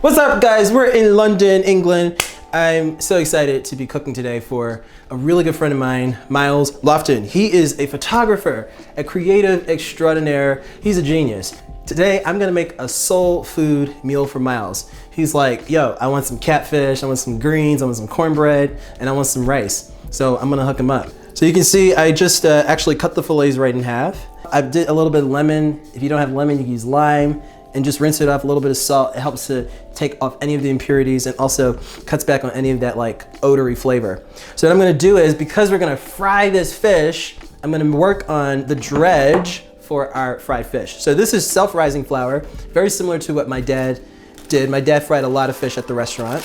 What's up, guys? We're in London, England. I'm so excited to be cooking today for a really good friend of mine, Myles Loftin. He is a photographer, a creative extraordinaire. He's a genius. Today, I'm gonna make a soul food meal for Myles. He's like, yo, I want some catfish, I want some greens, I want some cornbread, and I want some rice. So I'm gonna hook him up. So you can see I just actually cut the fillets right in half. I did a little bit of lemon. If you don't have lemon, you can use lime. And just rinse it off, a little bit of salt. It helps to take off any of the impurities and also cuts back on any of that like odory flavor. So what I'm gonna do is, because we're gonna fry this fish, I'm gonna work on the dredge for our fried fish. So this is self-rising flour, very similar to what my dad did. My dad fried a lot of fish at the restaurant.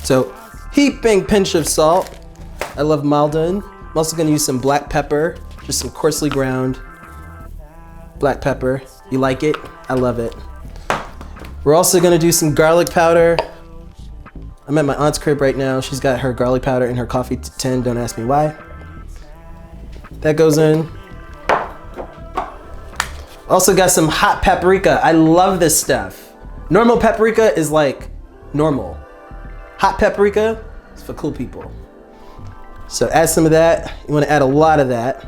So heaping pinch of salt. I love Maldon. I'm also gonna use some black pepper, just some coarsely ground black pepper. You like it? I love it. We're also gonna do some garlic powder. I'm at my aunt's crib right now. She's got her garlic powder in her coffee tin. Don't ask me why. That goes in. Also got some hot paprika. I love this stuff. Normal paprika is like normal. Hot paprika is for cool people. So add some of that. You wanna add a lot of that.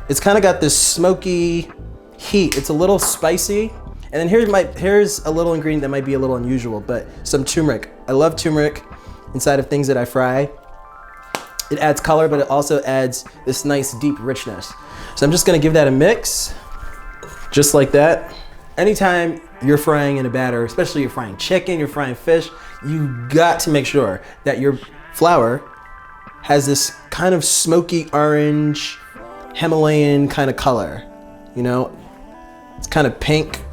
It's kind of got this smoky heat. It's a little spicy. And then here's a little ingredient that might be a little unusual, but some turmeric. I love turmeric inside of things that I fry. It adds color, but it also adds this nice deep richness. So I'm just gonna give that a mix, just like that. Anytime you're frying in a batter, especially you're frying chicken, you're frying fish, you got to make sure that your flour has this kind of smoky orange, Himalayan kind of color. You know, it's kind of pink.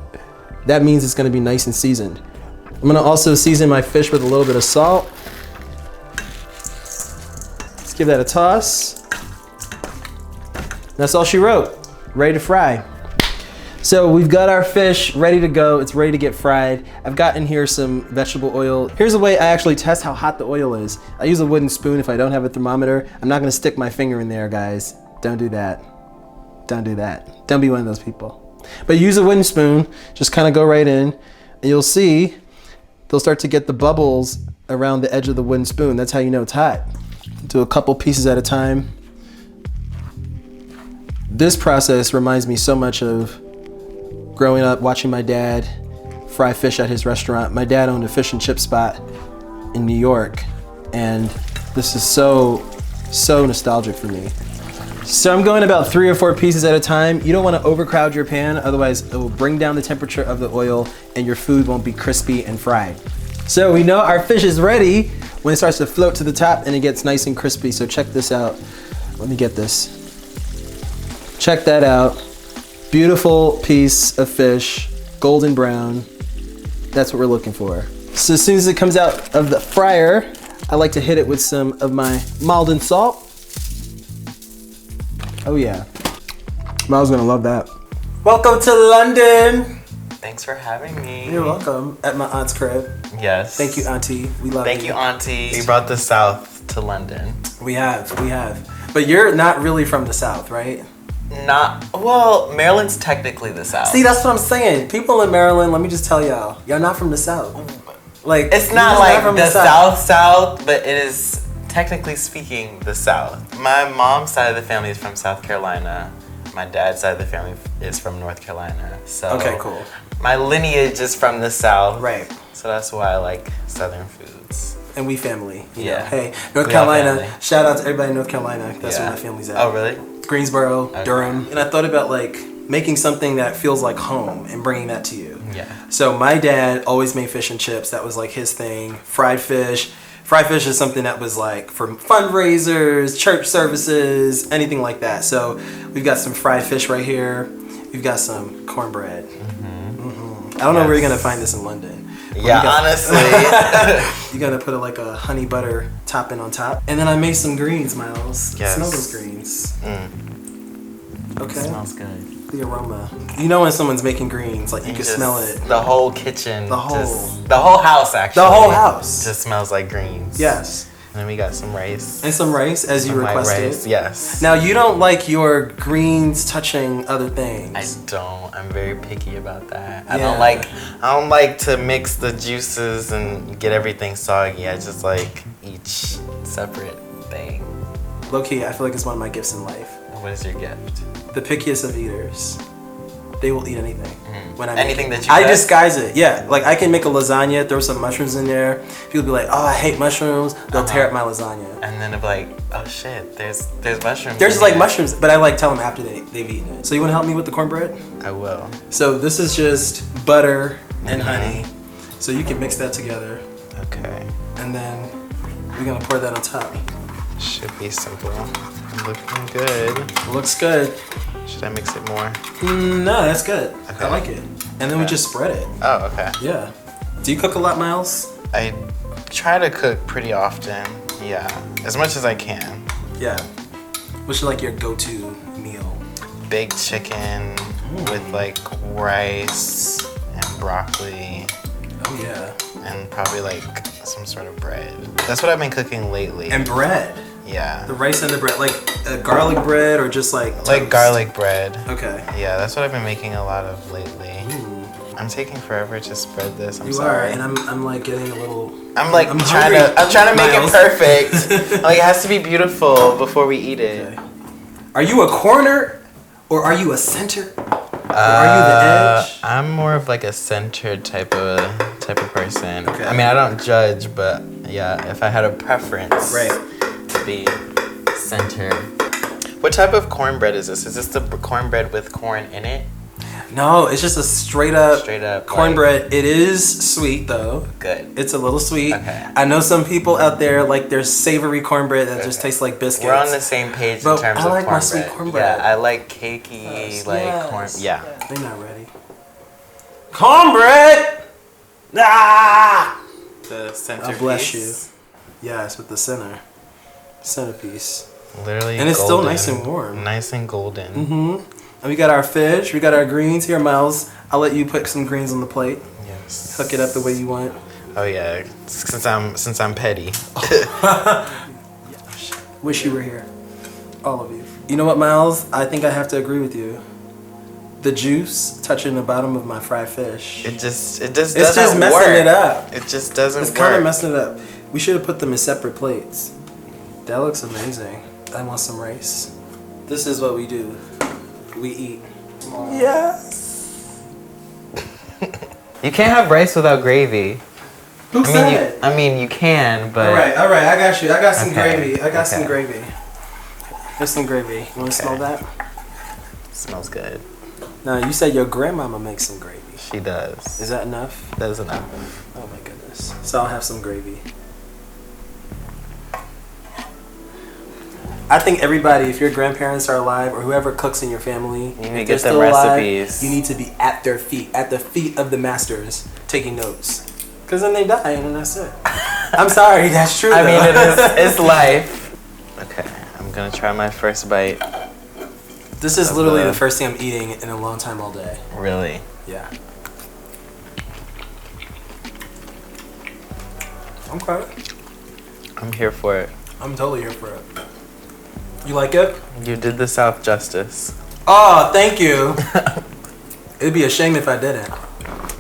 That means it's gonna be nice and seasoned. I'm gonna also season my fish with a little bit of salt. Let's give that a toss. That's all she wrote, ready to fry. So we've got our fish ready to go. It's ready to get fried. I've got in here some vegetable oil. Here's a way I actually test how hot the oil is. I use a wooden spoon if I don't have a thermometer. I'm not gonna stick my finger in there, guys. Don't do that. Don't do that. Don't be one of those people. But use a wooden spoon, just kind of go right in, and you'll see they'll start to get the bubbles around the edge of the wooden spoon. That's how you know it's hot. Do a couple pieces at a time. This process reminds me so much of growing up watching my dad fry fish at his restaurant. My dad owned a fish and chip spot in New York, and this is so nostalgic for me. So I'm going about 3 or 4 pieces at a time. You don't want to overcrowd your pan, otherwise it will bring down the temperature of the oil and your food won't be crispy and fried. So we know our fish is ready when it starts to float to the top and it gets nice and crispy. So check this out. Let me get this. Check that out. Beautiful piece of fish, golden brown. That's what we're looking for. So as soon as it comes out of the fryer, I like to hit it with some of my Maldon salt. Oh yeah, Myles gonna love that. Welcome to London. Thanks for having me. You're welcome. At my aunt's crib. Yes. Thank you, Auntie. We love you. Thank you, Auntie. We brought the South to London. We have. But you're not really from the South, right? Well, Maryland's technically the South. See, that's what I'm saying. People in Maryland, let me just tell y'all not from the South. Like, it's not like the South, but it is technically speaking the South. My mom's side of the family is from South Carolina. My dad's side of the family is from North Carolina. So okay, cool. My lineage is from the South. Right. So that's why I like Southern foods. And we family. Yeah. Hey, North Carolina. Shout out to everybody in North Carolina. That's where my family's at. Oh, really? Greensboro, okay. Durham. And I thought about like making something that feels like home and bringing that to you. Yeah. So my dad always made fish and chips. That was like his thing. Fried fish. Fried fish is something that was like for fundraisers, church services, anything like that. So we've got some fried fish right here. We've got some cornbread. I don't know where you're gonna find this in London. Yeah, honestly. You're gonna put like a honey butter topping on top. And then I made some greens, Myles. Yes. Smell those greens. Okay. It smells good. The aroma. You know when someone's making greens, like you can smell it. The whole kitchen. The whole house actually. The whole house. Just smells like greens. Yes. And then we got some rice. And some rice, as you Some white requested. rice, yes. Now, you don't like your greens touching other things. I don't. I'm very picky about that. Yeah. I don't like to mix the juices and get everything soggy. I just like each separate thing. Low-key, I feel like it's one of my gifts in life. What is your gift? The pickiest of eaters. They will eat anything. When I make Anything it. that you I like? disguise it. Yeah, like I can make a lasagna, throw some mushrooms in there. People be like, "Oh, I hate mushrooms." They'll tear up my lasagna. And then it'll be like, oh shit, there's mushrooms. There's in like here. mushrooms, but I like tell them after they've eaten it. So you want to help me with the cornbread? I will. So this is just butter and honey. So you can mix that together, Okay. and then we're gonna pour that on top. Should be simple. Looking good. Looks good. Should I mix it more? No, that's good. Okay. I like it. And then we Okay. just spread it. Oh, okay. Yeah. Do you cook a lot, Myles? I try to cook pretty often. Yeah, as much as I can. Yeah. What's like your go-to meal? Baked chicken with like rice and broccoli Oh yeah. and probably like some sort of bread. That's what I've been cooking lately. And bread. Yeah. The rice and the bread, like garlic bread or just like Like toast? garlic bread. Okay. Yeah, that's what I've been making a lot of lately. I'm taking forever to spread this. I'm You sorry. are, and I'm like getting a little. I'm like I'm trying hungry, to make Myles. it perfect. Like it has to be beautiful before we eat it. Okay. Are you a corner, or are you a center? Or are you the edge? I'm more of like a centered type of person. Okay. I mean, I don't judge, but yeah, if I had a preference, Right. to be center. What type of cornbread is this? Is this the cornbread with corn in it? No, it's just a straight up cornbread. It is sweet though. Good. It's a little sweet. Okay. I know some people out there like their savory cornbread that just tastes like biscuits. We're on the same page But in terms I of like my cornbread. sweet cornbread. Yeah, I like cakey, corn. Yeah. They're not ready. Cornbread! Ah! The centerpiece. I bless you. Yes, with the centerpiece. Literally. And it's still nice and warm. Nice and golden. Mm-hmm. And we got our fish. We got our greens here, Myles. I'll let you put some greens on the plate. Yes. Hook it up the way you want. Oh yeah. Since I'm petty. Wish you were here. All of you. You know what, Myles? I think I have to agree with you. The juice touching the bottom of my fried fish. It just It's doesn't just messing work. it up. It just doesn't It's work. kind of messing it up. We should have put them in separate plates. That looks amazing. I want some rice. This is what we do. We eat. Yes. You can't have rice without gravy. Who said? I mean, you can, but All right. I got you. I got some Okay, gravy. I got some okay. gravy. There's some gravy. You want to smell that? it smells good. No, you said your grandmama makes some gravy. She does. Is that enough? That's enough. Oh my goodness. So I'll have some gravy. I think everybody, if your grandparents are alive or whoever cooks in your family, need to if get they're them still alive, recipes. you need to be at their feet of the masters, taking notes. Because then they die and then that's it. I'm sorry, that's true. I mean, though. it's life. Okay, I'm gonna try my first bite. This is literally the first thing I'm eating in a long time all day. Really? Yeah. Okay. I'm here for it. I'm totally here for it. You like it? You did the South justice. Oh, thank you. It'd be a shame if I didn't.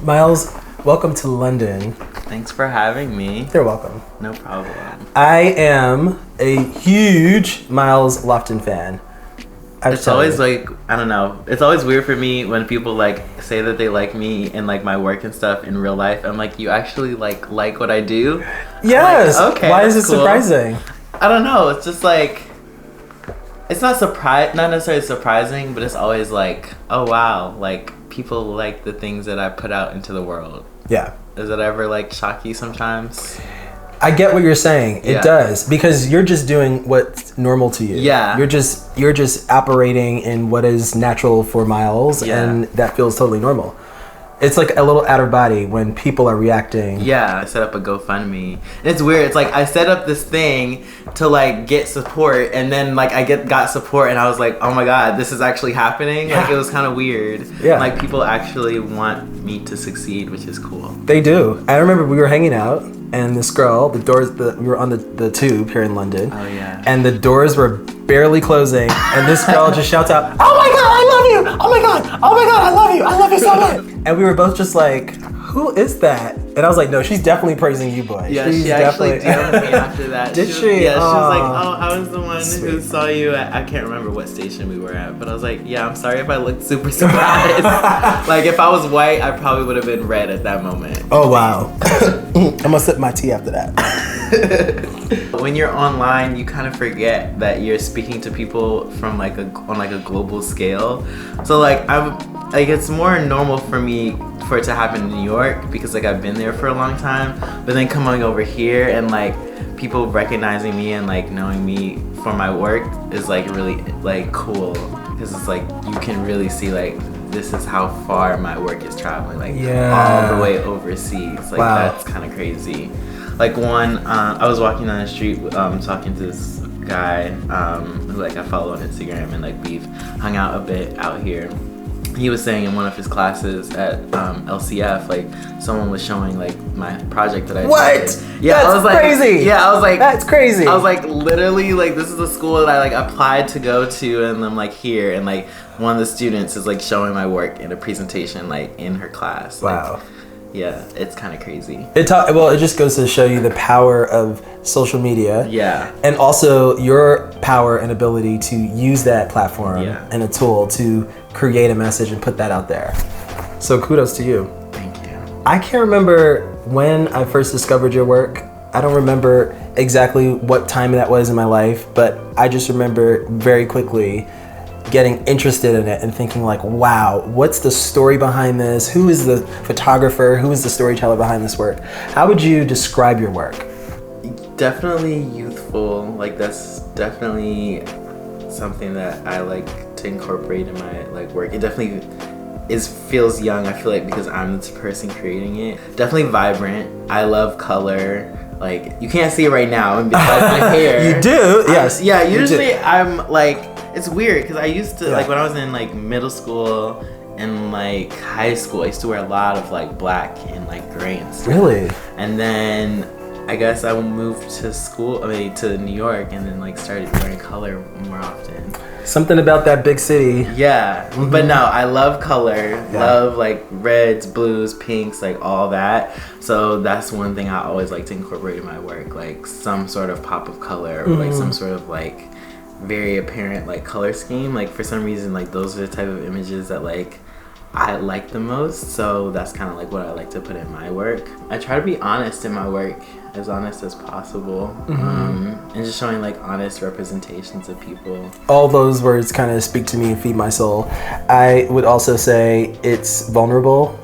Myles, welcome to London. Thanks for having me. You're welcome. No problem. I am a huge Myles Loftin fan. It's always like, I don't know. It's always weird for me when people like say that they like me and like my work and stuff in real life. I'm like, you actually like what I do? Yes. Like, okay. Why is it that's cool. surprising? I don't know. It's just like, it's not necessarily surprising, but it's always like, oh wow, like people like the things that I put out into the world. Yeah. Does it ever like shock you sometimes? I get what you're saying. It Yeah. does, because you're just doing what's normal to you. Yeah. You're just operating in what is natural for Myles, Yeah. and that feels totally normal. It's like a little out of body when people are reacting. Yeah, I set up a GoFundMe. And it's weird. It's like I set up this thing to like get support, and then like I got support, and I was like, oh my god, this is actually happening. Like it was kind of weird. Yeah. Like people actually want me to succeed, which is cool. They do. I remember we were hanging out, and this girl, we were on the tube here in London. Oh yeah. And the doors were barely closing, and this girl just shouts out, "Oh my God, I love you! Oh my God, I love you so much!" And we were both just like, "Who is that?" And I was like, "No, she's definitely praising you, boy." Yeah, she's she actually DM'd me after that. Did she? Yeah, she was like, "Oh, I was the one Sweet. who saw you at," I can't remember what station we were at, but I was like, "Yeah, I'm sorry if I looked super surprised." Like if I was white, I probably would have been red at that moment. Oh wow. I'm gonna sip my tea after that. When you're online, you kind of forget that you're speaking to people from on a global scale. So like it's more normal for me for it to happen in New York because like I've been there for a long time. But then coming over here and like people recognizing me and like knowing me for my work is like really like cool because it's like you can really see like this is how far my work is traveling, like all the way overseas. Like that's kind of crazy. Like I was walking down the street talking to this guy who like I follow on Instagram and like we've hung out a bit out here. He was saying in one of his classes at LCF, like someone was showing like my project that I did. What? Yeah, that's I was like, crazy. Yeah, I was like, that's crazy. I was like, literally, like this is the school that I like applied to go to, and I'm like here, and like one of the students is like showing my work in a presentation like in her class. Wow. Like, yeah, it's kind of crazy. It just goes to show you the power of social media. Yeah. And also your power and ability to use that platform and a tool to create a message and put that out there. So kudos to you. Thank you. I can't remember when I first discovered your work. I don't remember exactly what time that was in my life, but I just remember very quickly getting interested in it and thinking like, wow, what's the story behind this? Who is the photographer? Who is the storyteller behind this work? How would you describe your work? Definitely youthful. Like that's definitely something that I like to incorporate in my like work. It definitely feels young. I feel like because I'm the person creating it. Definitely vibrant. I love color. Like you can't see it right now, and besides my hair, You do, yes. Yeah. Usually I'm like. It's weird because I used to like when I was in like middle school and like high school, I used to wear a lot of like black and like gray and stuff. Really? And then I guess I moved to to New York and then like started wearing color more often. Something about that big city. Yeah, but no, I love color. Love like reds, blues, pinks, like all that. So that's one thing I always like to incorporate in my work, like some sort of pop of color or like some sort of like very apparent like color scheme. Like for some reason like those are the type of images that like I like the most, so that's kind of like what I like to put in my work. I try to be honest in my work, as honest as possible, and just showing like honest representations of people. All those words kind of speak to me and feed my soul. I would also say it's vulnerable.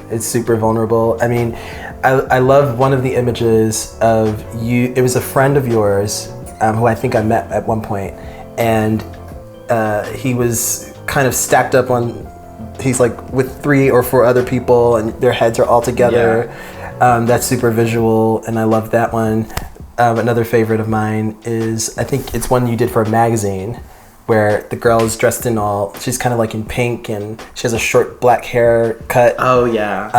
It's super vulnerable. I mean, I love one of the images of you. It was a friend of yours who I think I met at one point, and he was kind of stacked up on, he's like with 3 or 4 other people and their heads are all together. That's super visual and I love that one. Another favorite of mine is, I think it's one you did for a magazine where the girl is dressed in she's kind of like in pink and she has a short black haircut. Oh yeah.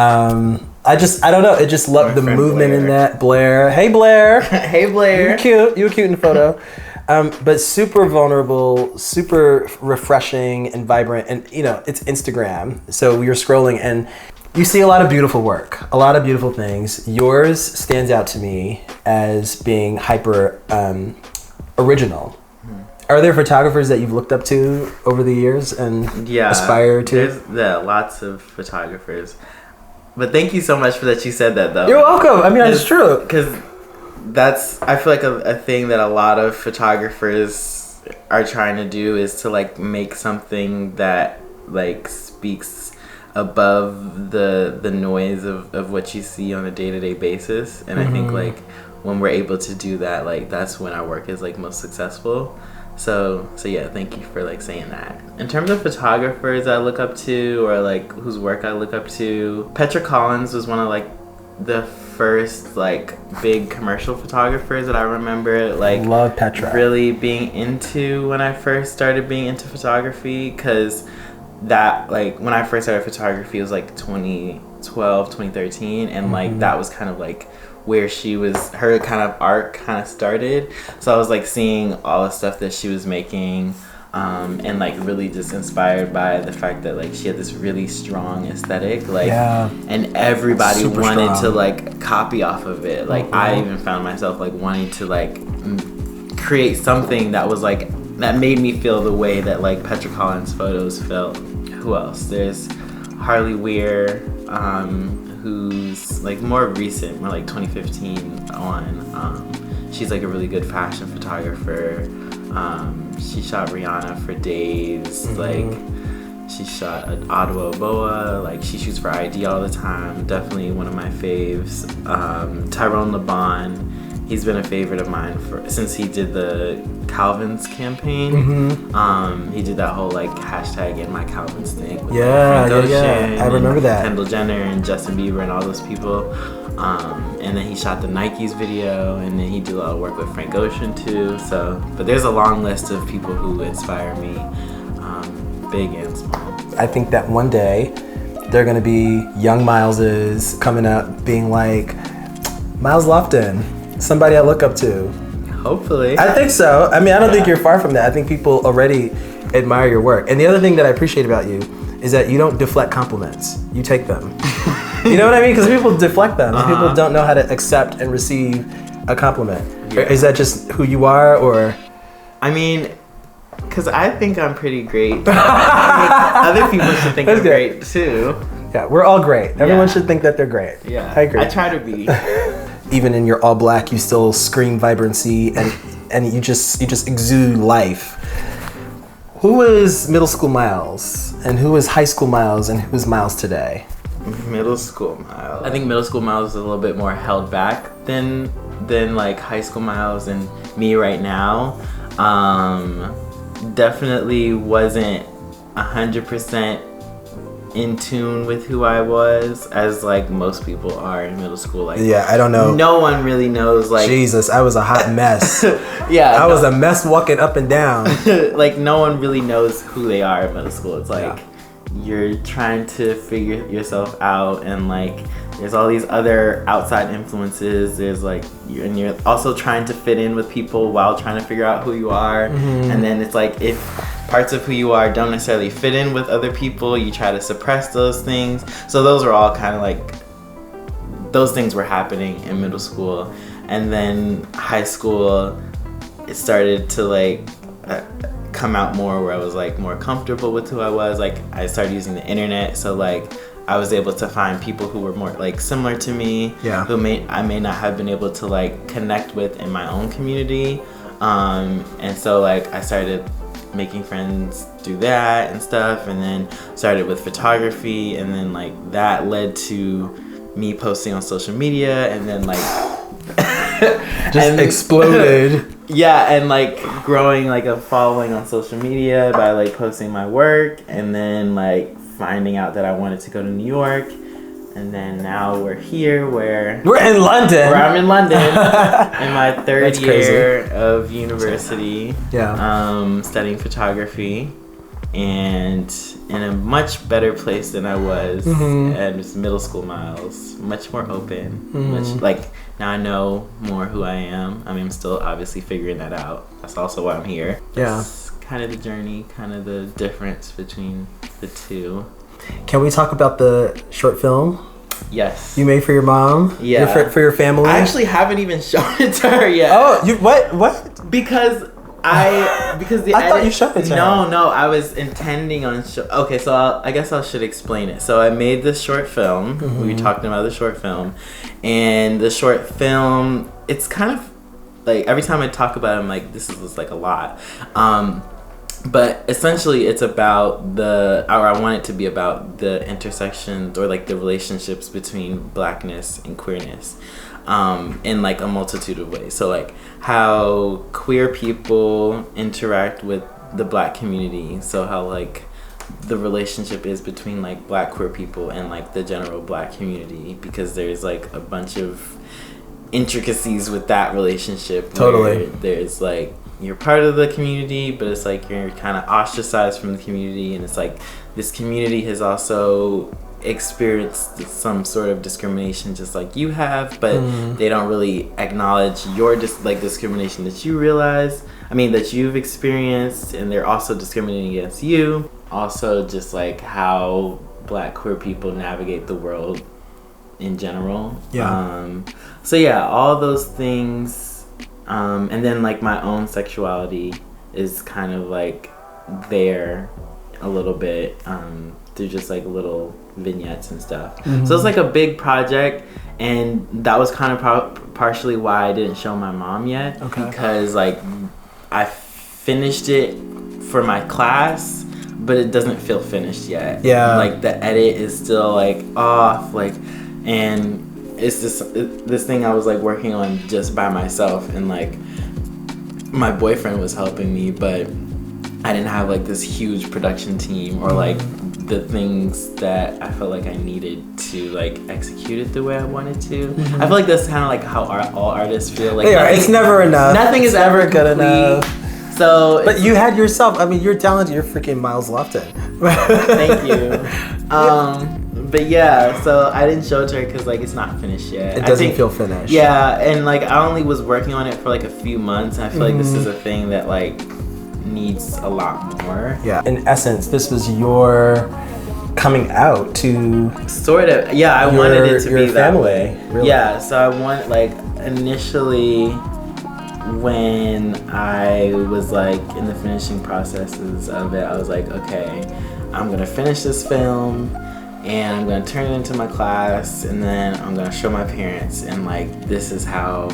I don't know. I just love the movement Blair. In that. Blair. Hey, Blair. Hey, Blair. You're cute. You were cute in the photo. But super vulnerable, super refreshing and vibrant. And, you know, it's Instagram. So you're scrolling and you see a lot of beautiful work, a lot of beautiful things. Yours stands out to me as being hyper original. Are there photographers that you've looked up to over the years and aspire to? There's lots of photographers. But thank you so much for that you said that, though. You're welcome. I mean, it's true. Because I feel like a thing that a lot of photographers are trying to do is to, like, make something that, like, speaks above the noise of what you see on a day-to-day basis. And I think, like, when we're able to do that, like, that's when our work is, like, most successful. So yeah, thank you for like saying that. In terms of photographers I look up to, or like whose work I look up to, Petra Collins was one of like the first like big commercial photographers that I remember like love Petra really being into when I first started being into photography, because that like when I first started photography it was like 2012 2012, 2013, and like that was kind of like where her kind of arc kind of started. So I was like seeing all the stuff that she was making, and like really just inspired by the fact that like she had this really strong aesthetic, like, and everybody Super wanted strong. to like copy off of it. Like I even found myself like wanting to like create something that was like that made me feel the way that like Petra Collins' photos felt. Who else? There's Harley Weir, who's like more recent, more like 2015 on. She's like a really good fashion photographer. She shot Rihanna for days. Like she shot Ottawa Boa. Like she shoots for ID all the time. Definitely one of my faves. Tyrone LeBon. He's been a favorite of mine since he did the Calvin's campaign. He did that whole like hashtag in my Calvin's thing with Frank Ocean I remember that. Kendall Jenner and Justin Bieber and all those people. And then he shot the Nike's video, and then he did a lot of work with Frank Ocean too. So, but there's a long list of people who inspire me, big and small. I think that one day they're gonna be young Mileses coming up being like, Myles Loftin, somebody I look up to. Hopefully. I think so. I mean, I don't think you're far from that. I think people already admire your work. And the other thing that I appreciate about you is that you don't deflect compliments. You take them. You know what I mean? Because people deflect them. People don't know how to accept and receive a compliment. Yeah. Is that just who you are, or? I mean, because I think I'm pretty great. Other people should think I'm great too. Yeah, we're all great. Everyone should think that they're great. Yeah, I agree. I try to be. Even in your all black, you still scream vibrancy, and you just exude life. Who is middle school Myles, and who is high school Myles, and who is Myles today? Middle school Myles. I think middle school Myles is a little bit more held back than like high school Myles, and me right now. Definitely wasn't 100% in tune with who I was, as like most people are in middle school. Like, yeah, I don't know. No one really knows. Like, Jesus, I was a hot mess. Yeah, I was a mess walking up and down. Like no one really knows who they are in middle school. It's like you're trying to figure yourself out, and like there's all these other outside influences. There's like you're also trying to fit in with people while trying to figure out who you are. And then it's like if parts of who you are don't necessarily fit in with other people, you try to suppress those things. So those are all kind of like, those things were happening in middle school. And then high school, it started to like come out more, where I was like more comfortable with who I was. Like I started using the internet, so like I was able to find people who were more like similar to me, who I may not have been able to like connect with in my own community. And so like I started making friends through that and stuff, and then started with photography, and then like that led to me posting on social media, and then like just exploded. Yeah, and like growing like a following on social media by like posting my work, and then like finding out that I wanted to go to New York. And then now we're here, where we're in London. Where I'm in London in my third year of university. Studying photography, and in a much better place than I was at middle school Myles. Much more open. Much like now I know more who I am. I mean, I'm still obviously figuring that out. That's also why I'm here. That's kind of the journey, kind of the difference between the two. Can we talk about the short film? Yes. You made for your mom? Yeah. For your family? I actually haven't even shown it to her yet. Oh, you what? Because I thought you showed it to her. No, I was intending on okay, so I guess I should explain it. So I made this short film. We were talking about the short film, and the short film, it's kind of like every time I talk about it, I'm like, this is like a lot. But essentially it's about I want it to be about the intersections, or like the relationships between blackness and queerness, in like a multitude of ways. So like how queer people interact with the black community. So how like the relationship is between like black queer people and like the general black community, because there's like a bunch of intricacies with that relationship. Totally. There's like, you're part of the community, but it's like you're kind of ostracized from the community, and it's like this community has also experience some sort of discrimination just like you have, but they don't really acknowledge your discrimination that you realize. I mean, that you've experienced, and they're also discriminating against you. Also, just like how Black queer people navigate the world in general. So yeah, all those things, and then like my own sexuality is kind of like there a little bit through just like little vignettes and stuff. So it's like a big project, and that was kind of partially why I didn't show my mom yet, because like I finished it for my class, but it doesn't feel finished yet. Like the edit is still like off, like, and it's this thing I was like working on just by myself, and like my boyfriend was helping me, but I didn't have like this huge production team or like the things that I felt like I needed to like execute it the way I wanted to. I feel like that's kind of like how all artists feel. Like it's never enough. Nothing is ever good enough. So, but you had yourself. I mean, you're talented. You're freaking Myles Loftin. Thank you. But yeah, so I didn't show it to her because like it's not finished yet. It doesn't feel finished. Yeah, and like I only was working on it for like a few months, and I feel like this is a thing that like needs a lot more. Yeah. In essence, this was your coming out to sort of. Yeah, I wanted it to be that family. Way. Really? Yeah, so I want like initially when I was like in the finishing processes of it, I was like, okay, I'm gonna finish this film and I'm gonna turn it into my class, and then I'm gonna show my parents, and like this is how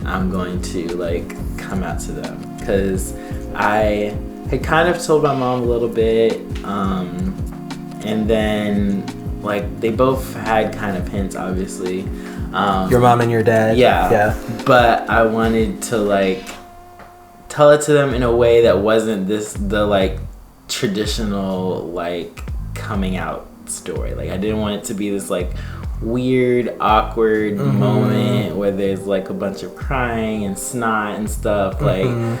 I'm going to like come out to them, because I had kind of told my mom a little bit, and then like they both had kind of hints, obviously. Your mom and your dad. Yeah. But I wanted to like tell it to them in a way that wasn't the like traditional like coming out story. Like I didn't want it to be this like weird, awkward moment where there's like a bunch of crying and snot and stuff. Like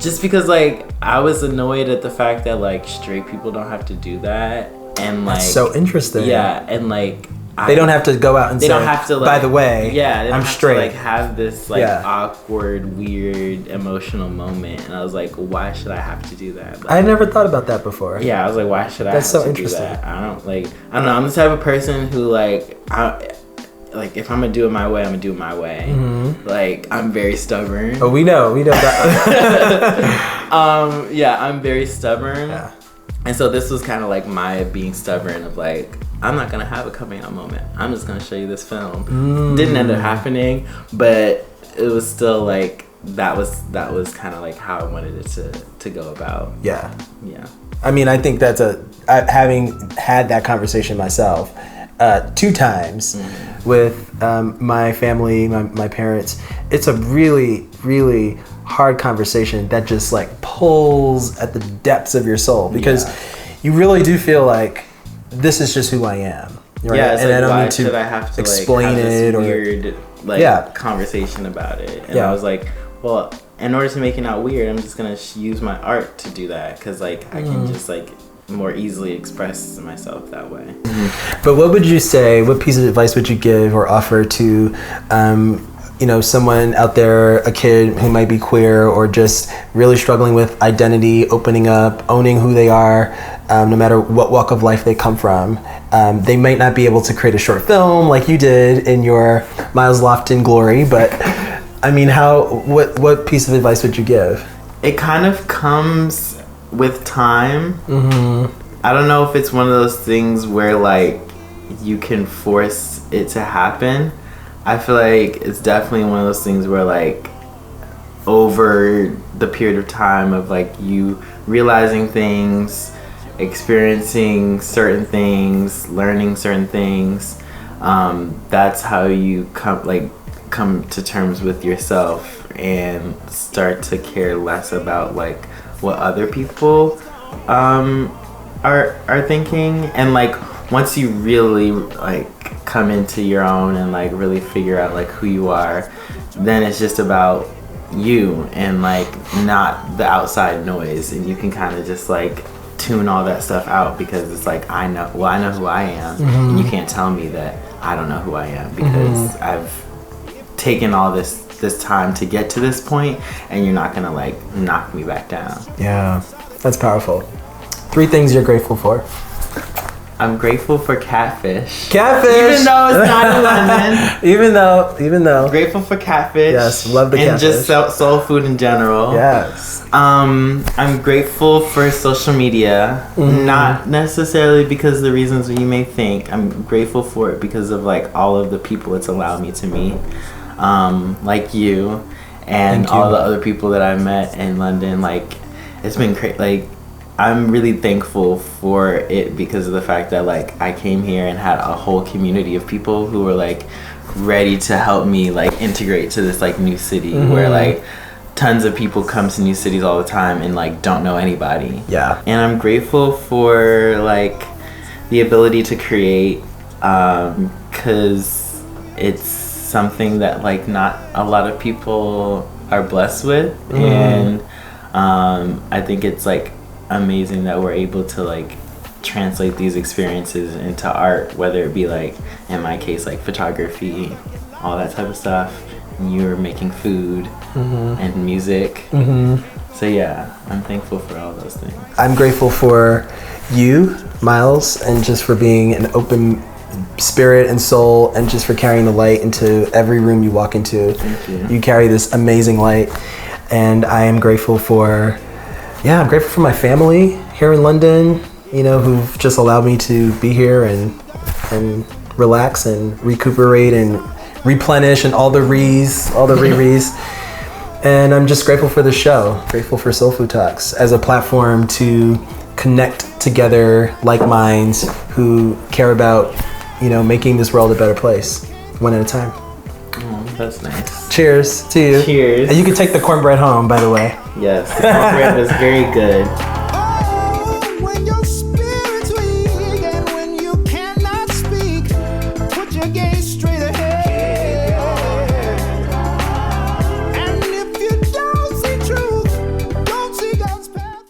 just because like I was annoyed at the fact that like straight people don't have to do that, and like that's so interesting. Yeah, and like they don't have to go out and they say, don't have to, like, by the way, yeah, they don't I'm have straight. To, like have this like awkward, weird, emotional moment, and I was like, why should I have to do that? Like, I never thought about that before. Yeah, I was like, why should I That's have so to interesting. do that? I don't know. I'm the type of person who like if I'm gonna do it my way, I'm gonna do it my way. Like I'm very stubborn. Oh, we know that. Yeah, I'm very stubborn. Yeah. And so this was kind of like my being stubborn of like, I'm not gonna have a coming out moment. I'm just gonna show you this film. Didn't end up happening, but it was still like that was kind of like how I wanted it to go about. Yeah. I mean, I think that's having had that conversation myself 2 times with my family, my parents. It's a really, really hard conversation that just like pulls at the depths of your soul, because you really do feel like this is just who I am. Right? Yeah, it's and like, I don't why need to should I have to explain like, have it this or weird like conversation about it? And I was like, well, in order to make it not weird, I'm just gonna use my art to do that, because like I can just like more easily express myself that way. But what would you say? What piece of advice would you give or offer to someone out there, a kid who might be queer or just really struggling with identity, opening up, owning who they are, no matter what walk of life they come from? They might not be able to create a short film like you did in your Myles Loftin glory, but I mean, what piece of advice would you give? It kind of comes with time. I don't know if it's one of those things where like you can force it to happen. I feel like it's definitely one of those things where like over the period of time of like you realizing things, experiencing certain things, learning certain things, that's how you come to terms with yourself and start to care less about like what other people are thinking. And like once you really like come into your own and like really figure out like who you are, then it's just about you and like not the outside noise, and you can kind of just like tune all that stuff out, because it's like I know who I am, and you can't tell me that I don't know who I am, because I've taken all this time to get to this point, and you're not gonna like knock me back down. Yeah, that's powerful. 3 things you're grateful for. I'm grateful for catfish. Catfish! Even though it's not in London. even though. Grateful for catfish. Yes, love the and catfish. just soul food in general. Yes. I'm grateful for social media. Not necessarily because of the reasons you may think. I'm grateful for it because of like all of the people it's allowed me to meet. Like you and all the other people that I met in London. Like, it's been great. Like, I'm really thankful for it because of the fact that like I came here and had a whole community of people who were like ready to help me like integrate to this like new city where like tons of people come to new cities all the time and like don't know anybody. Yeah. And I'm grateful for like the ability to create, because it's something that like not a lot of people are blessed with. And I think it's like amazing that we're able to like translate these experiences into art, whether it be like in my case like photography, all that type of stuff, and you're making food and music. So yeah, I'm thankful for all those things. I'm grateful for you, Myles, and just for being an open spirit and soul, and just for carrying the light into every room you walk into. Thank you. You carry this amazing light, and I am grateful for I'm grateful for my family here in London, you know, who've just allowed me to be here and relax and recuperate and replenish and all the rerees. And I'm just grateful for the show, grateful for Soul Food Talks as a platform to connect together like minds who care about, you know, making this world a better place, one at a time. That's nice. Cheers to you. Cheers. And you can take the cornbread home, by the way. Yes, the cornbread was very good. Oh, when your